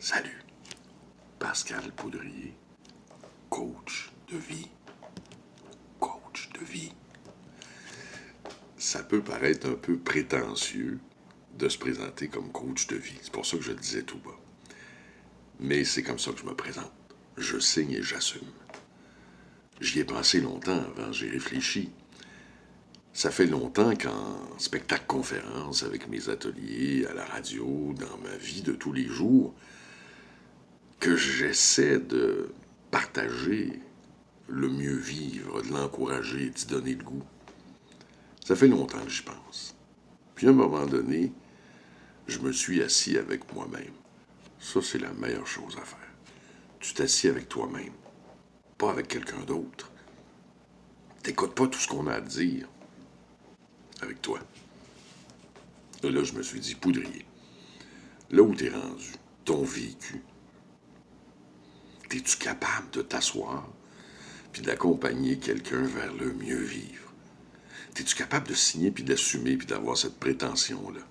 Salut, Pascal Poudrier, coach de vie. Coach de vie. Ça peut paraître un peu prétentieux de se présenter comme coach de vie. C'est pour ça que je le disais tout bas. Mais c'est comme ça que je me présente. Je signe et j'assume. J'y ai pensé longtemps avant, j'ai réfléchi. Ça fait longtemps qu'en spectacle-conférence, avec mes ateliers, à la radio, dans ma vie de tous les jours, que j'essaie de partager le mieux vivre, de l'encourager, d'y donner le goût. Ça fait longtemps que j'y pense. Puis à un moment donné, je me suis assis avec moi-même. Ça, c'est la meilleure chose à faire. Tu t'assis avec toi-même, pas avec quelqu'un d'autre. T'écoutes pas tout ce qu'on a à te dire avec toi. Et là, je me suis dit, Poudrier, là où t'es rendu, ton vécu, es-tu capable de t'asseoir puis d'accompagner quelqu'un vers le mieux vivre? Es-tu capable de signer puis d'assumer puis d'avoir cette prétention-là?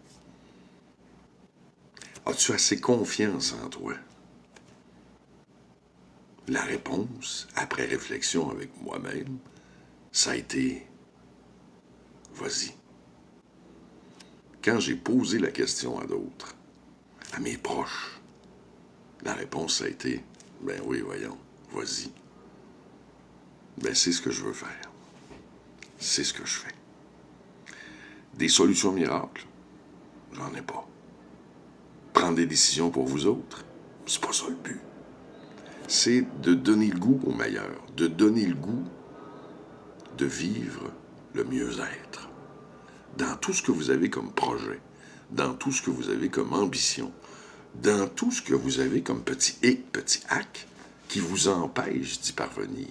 As-tu assez confiance en toi? La réponse, après réflexion avec moi-même, ça a été « Vas-y ». Quand j'ai posé la question à d'autres, à mes proches, la réponse a été « Ben oui, voyons, vas-y ». Ben c'est ce que je veux faire. C'est ce que je fais. Des solutions miracles, j'en ai pas. Prendre des décisions pour vous autres, c'est pas ça le but. C'est de donner le goût au meilleur, de donner le goût de vivre le mieux-être. Dans tout ce que vous avez comme projet, dans tout ce que vous avez comme ambition, dans tout ce que vous avez comme petit hic, petit hack qui vous empêche d'y parvenir.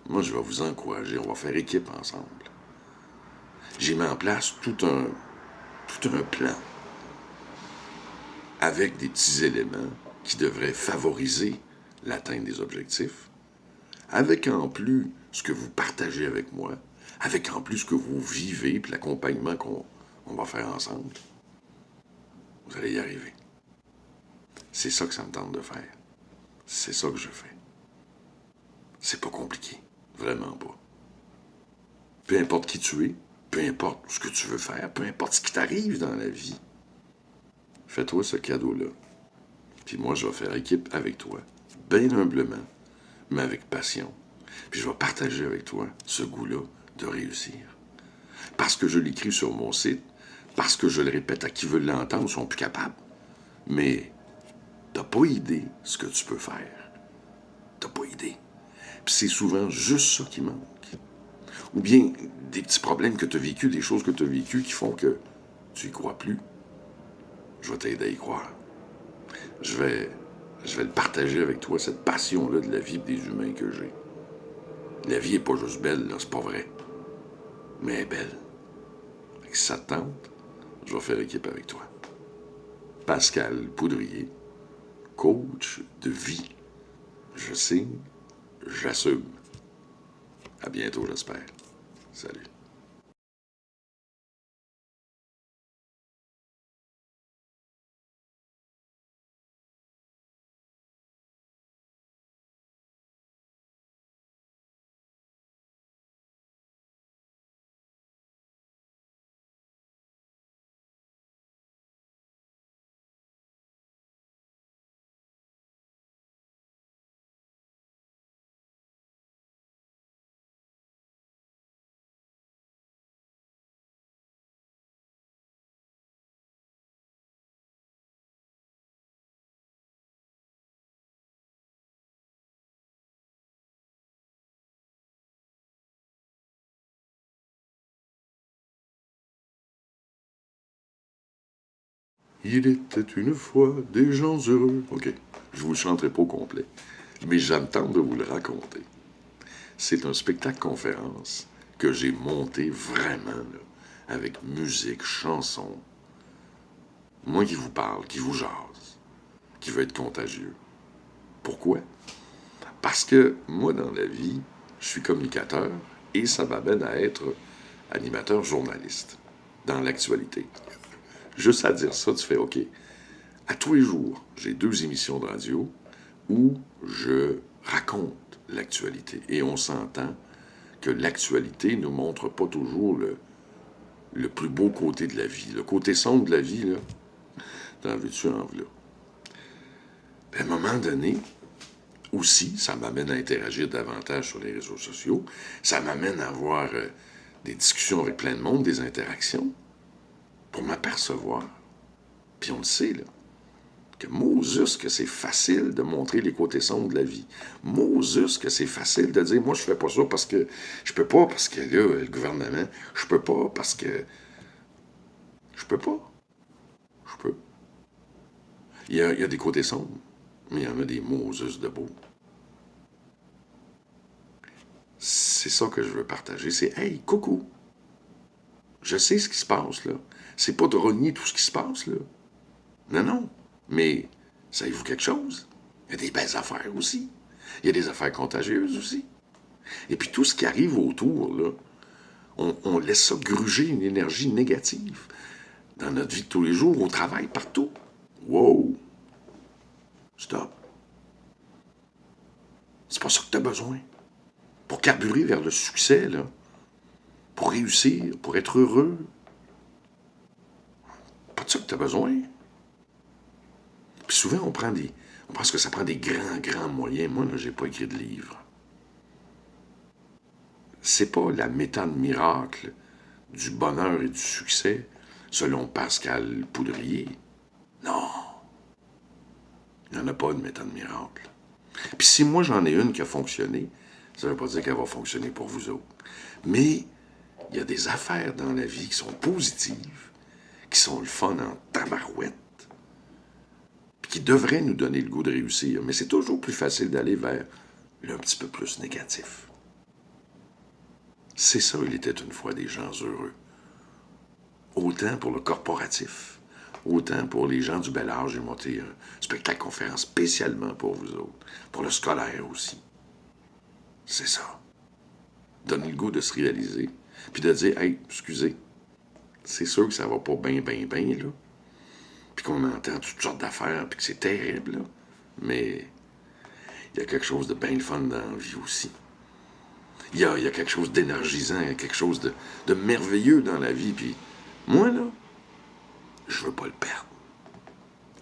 Moi, je vais vous encourager, on va faire équipe ensemble. J'ai mis en place tout un plan avec des petits éléments qui devraient favoriser l'atteinte des objectifs, avec en plus ce que vous partagez avec moi, avec en plus ce que vous vivez, puis l'accompagnement qu'on va faire ensemble. Vous allez y arriver. C'est ça que ça me tente de faire. C'est ça que je fais. C'est pas compliqué. Vraiment pas. Peu importe qui tu es, peu importe ce que tu veux faire, peu importe ce qui t'arrive dans la vie, fais-toi ce cadeau-là. Puis moi, je vais faire équipe avec toi, bien humblement, mais avec passion. Puis je vais partager avec toi ce goût-là de réussir. Parce que je l'écris sur mon site, parce que je le répète à qui veut l'entendre, ils sont plus capables. Mais t'as pas idée ce que tu peux faire. T'as pas idée. Puis c'est souvent juste ça qui manque. Ou bien des petits problèmes que tu as vécus, des choses que tu as vécues qui font que tu y crois plus. Je vais t'aider à y croire. Je vais le partager avec toi, cette passion-là de la vie et des humains que j'ai. La vie est pas juste belle, là, c'est pas vrai. Mais elle est belle. Et si ça te tente, je vais faire équipe avec toi. Pascal Poudrier, coach de vie. Je signe, j'assume. À bientôt, j'espère. Salut. Il était une fois des gens heureux. OK, je vous le chanterai pas au complet, mais j'attends de vous le raconter. C'est un spectacle-conférence que j'ai monté vraiment, là, avec musique, chansons. Moi qui vous parle, qui vous jase, qui veut être contagieux. Pourquoi? Parce que moi, dans la vie, je suis communicateur et ça m'amène à être animateur journaliste dans l'actualité. Juste à dire ça, tu fais OK. À tous les jours, j'ai 2 émissions de radio où je raconte l'actualité. Et on s'entend que l'actualité ne montre pas toujours le plus beau côté de la vie. Le côté sombre de la vie, là, t'en veux-tu en veux-là. À un moment donné, aussi, ça m'amène à interagir davantage sur les réseaux sociaux. Ça m'amène à avoir des discussions avec plein de monde, des interactions, pour m'apercevoir. Puis on le sait, là, que Moses, que c'est facile de montrer les côtés sombres de la vie. Moses, que c'est facile de dire, moi, je fais pas ça parce que je peux pas, parce que là, le gouvernement, je peux pas, parce que je peux pas. Je peux. Il y a des côtés sombres, mais il y en a des Moses de beaux. C'est ça que je veux partager. C'est, hey, coucou, je sais ce qui se passe, là. C'est pas de renier tout ce qui se passe, là. Non, non. Mais, savez-vous quelque chose? Il y a des belles affaires aussi. Il y a des affaires contagieuses aussi. Et puis tout ce qui arrive autour, là, on laisse ça gruger une énergie négative. Dans notre vie de tous les jours, au travail, partout. Wow! Stop. C'est pas ça que tu as besoin. Pour carburer vers le succès, là. Pour réussir, pour être heureux. Pas de ça que tu as besoin. Puis souvent, on pense que ça prend des grands moyens. Moi, là, j'ai pas écrit de livre. C'est pas la méthode miracle du bonheur et du succès, selon Pascal Poudrier. Non. Il n'y en a pas de méthode miracle. Puis si moi, j'en ai une qui a fonctionné, ça ne veut pas dire qu'elle va fonctionner pour vous autres. Mais il y a des affaires dans la vie qui sont positives, qui sont le fun en tabarouette, puis qui devraient nous donner le goût de réussir. Mais c'est toujours plus facile d'aller vers le un petit peu plus négatif. C'est ça, il était une fois des gens heureux. Autant pour le corporatif, autant pour les gens du bel âge. J'ai monté un spectacle conférence spécialement pour vous autres, pour le scolaire aussi. C'est ça. Donner le goût de se réaliser, puis de dire, hey, excusez, c'est sûr que ça va pas bien, là, puis qu'on entend toutes sortes d'affaires, puis que c'est terrible, là, mais il y a quelque chose de bien le fun dans la vie aussi. Il y a quelque chose d'énergisant, il y a quelque chose de merveilleux dans la vie, puis moi, là, je veux pas le perdre.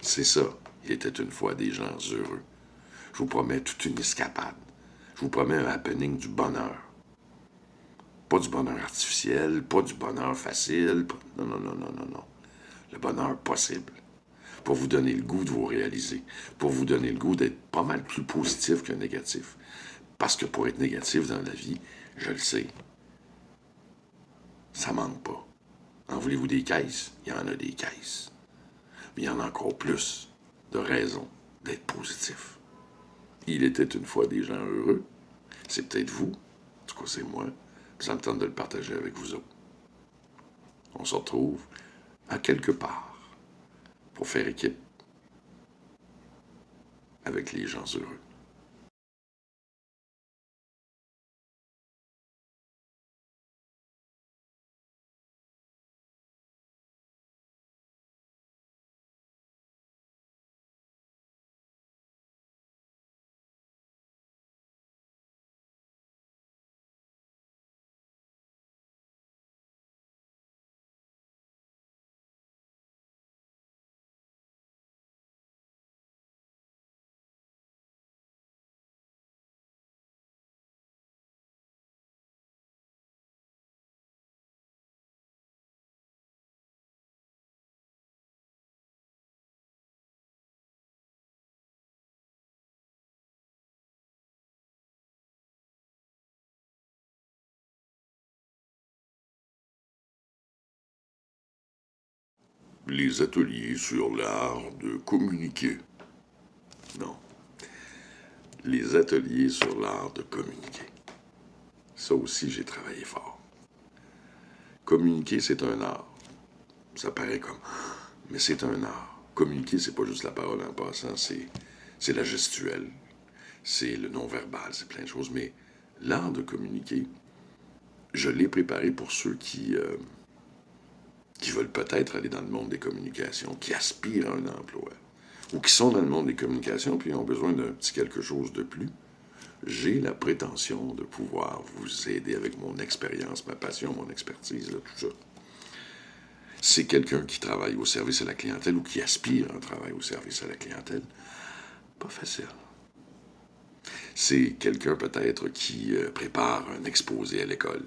C'est ça. Il était une fois des gens heureux. Je vous promets toute une escapade. Je vous promets un happening du bonheur. Pas du bonheur artificiel, pas du bonheur facile. Non, non, non, non, non, non. Le bonheur possible. Pour vous donner le goût de vous réaliser. Pour vous donner le goût d'être pas mal plus positif que négatif. Parce que pour être négatif dans la vie, je le sais, ça manque pas. En voulez-vous des caisses? Il y en a des caisses. Mais il y en a encore plus de raisons d'être positif. Il était une fois des gens heureux. C'est peut-être vous. En tout cas, c'est moi. Ça me tente de le partager avec vous autres. On se retrouve à quelque part pour faire équipe avec les gens heureux. Les ateliers sur l'art de communiquer. Non. Les ateliers sur l'art de communiquer. Ça aussi, j'ai travaillé fort. Communiquer, c'est un art. Ça paraît comme... Mais c'est un art. Communiquer, c'est pas juste la parole en passant, c'est la gestuelle, c'est le non-verbal, c'est plein de choses. Mais l'art de communiquer, je l'ai préparé pour ceux qui veulent peut-être aller dans le monde des communications, qui aspirent à un emploi. ou qui sont dans le monde des communications, puis ont besoin d'un petit quelque chose de plus, j'ai la prétention de pouvoir vous aider avec mon expérience, ma passion, mon expertise, là, tout ça. C'est quelqu'un qui travaille au service à la clientèle ou qui aspire à un travail au service à la clientèle. Pas facile. C'est quelqu'un peut-être qui prépare un exposé à l'école.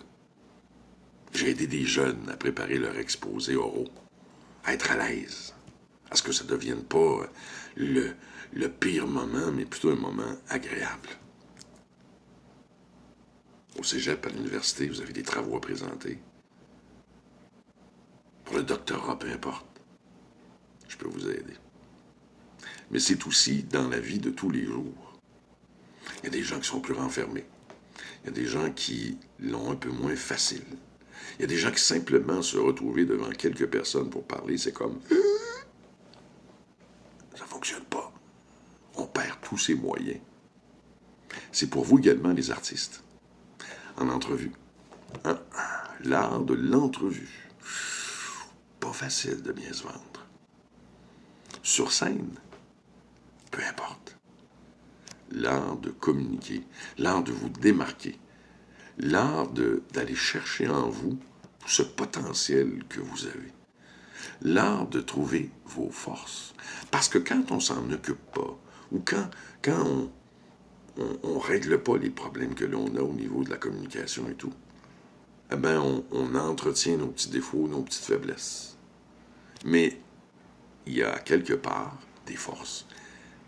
J'ai aidé des jeunes à préparer leur exposé oraux, à être à l'aise, à ce que ça ne devienne pas le pire moment, mais plutôt un moment agréable. Au cégep, à l'université, vous avez des travaux à présenter. Pour le doctorat, peu importe, je peux vous aider. Mais c'est aussi dans la vie de tous les jours. Il y a des gens qui sont plus renfermés. Il y a des gens qui l'ont un peu moins facile. Il y a des gens qui simplement se retrouver devant quelques personnes pour parler, c'est comme ça fonctionne pas. On perd tous ses moyens. C'est pour vous également les artistes. En entrevue. Hein? L'art de l'entrevue. Pas facile de bien se vendre. Sur scène, peu importe. L'art de communiquer, l'art de vous démarquer, l'art d'aller chercher en vous ce potentiel que vous avez. L'art de trouver vos forces. Parce que quand on s'en occupe pas, ou quand on règle pas les problèmes que l'on a au niveau de la communication et tout, eh bien, on entretient nos petits défauts, nos petites faiblesses. Mais il y a quelque part des forces.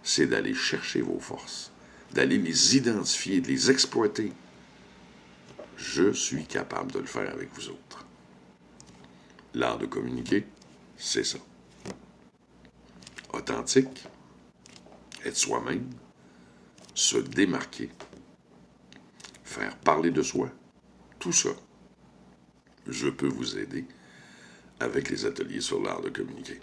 C'est d'aller chercher vos forces, d'aller les identifier, de les exploiter. Je suis capable de le faire avec vous autres. L'art de communiquer, c'est ça. Authentique, être soi-même, se démarquer, faire parler de soi, tout ça, je peux vous aider avec les ateliers sur l'art de communiquer.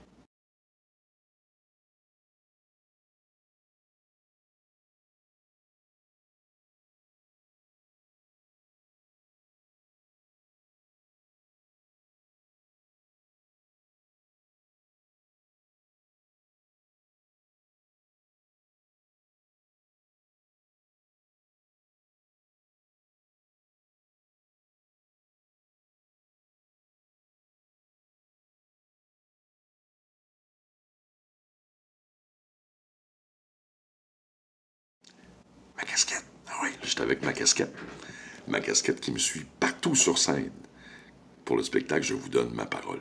Ma casquette, ah oui, j'étais avec ma casquette. Ma casquette qui me suit partout sur scène. Pour le spectacle, je vous donne ma parole.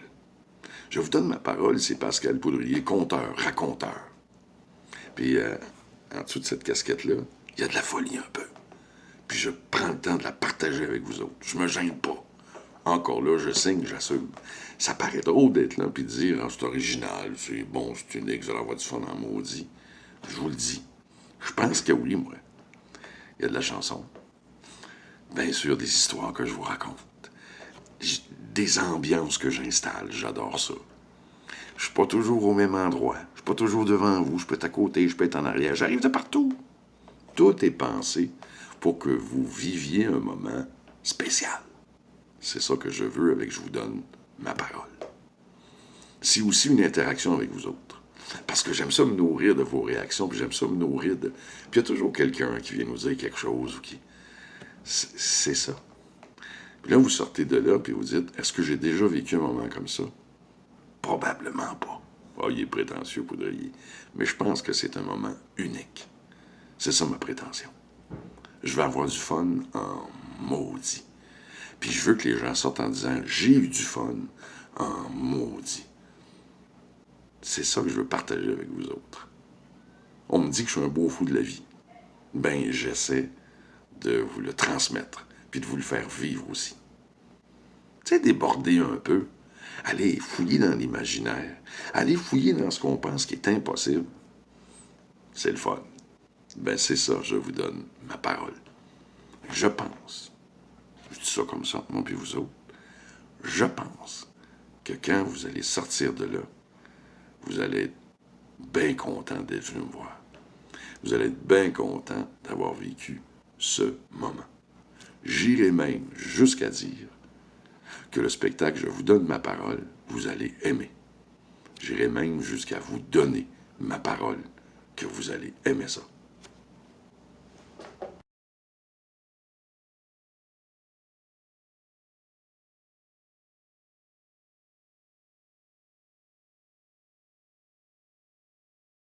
Je vous donne ma parole, c'est Pascal Poudrier, conteur, raconteur. Puis, en dessous de cette casquette-là, il y a de la folie un peu. Puis je prends le temps de la partager avec vous autres. Je me gêne pas. Encore là, je signe, j'assume. Ça paraît drôle d'être là puis de dire ah, c'est original, c'est bon, c'est unique, vous allez avoir du fun en maudit. Je vous le dis. Je pense que oui, moi. Il y a de la chanson. Bien sûr, des histoires que je vous raconte. Des ambiances que j'installe. J'adore ça. Je suis pas toujours au même endroit. Je suis pas toujours devant vous. Je peux être à côté, je peux être en arrière. J'arrive de partout. Tout est pensé pour que vous viviez un moment spécial. C'est ça que je veux avec Je vous donne ma parole. C'est aussi une interaction avec vous autres. Parce que j'aime ça me nourrir de vos réactions, puis j'aime ça me nourrir de... Puis il y a toujours quelqu'un qui vient nous dire quelque chose ou qui... C'est ça. Puis là, vous sortez de là, puis vous dites, est-ce que j'ai déjà vécu un moment comme ça? Probablement pas. Ah, il est prétentieux, Poudrier. Mais je pense que c'est un moment unique. C'est ça ma prétention. Je vais avoir du fun en maudit. Puis je veux que les gens sortent en disant, j'ai eu du fun en maudit. C'est ça que je veux partager avec vous autres. On me dit que je suis un beau fou de la vie. Ben, j'essaie de vous le transmettre, puis de vous le faire vivre aussi. Tu sais, déborder un peu. Allez fouiller dans l'imaginaire. Allez fouiller dans ce qu'on pense qui est impossible. C'est le fun. Ben, c'est ça, je vous donne ma parole. Je pense, je dis ça comme ça, moi puis vous autres, je pense que quand vous allez sortir de là, vous allez être bien content d'être venu me voir. Vous allez être bien content d'avoir vécu ce moment. J'irai même jusqu'à dire que le spectacle Je vous donne ma parole, vous allez aimer. J'irai même jusqu'à vous donner ma parole que vous allez aimer ça.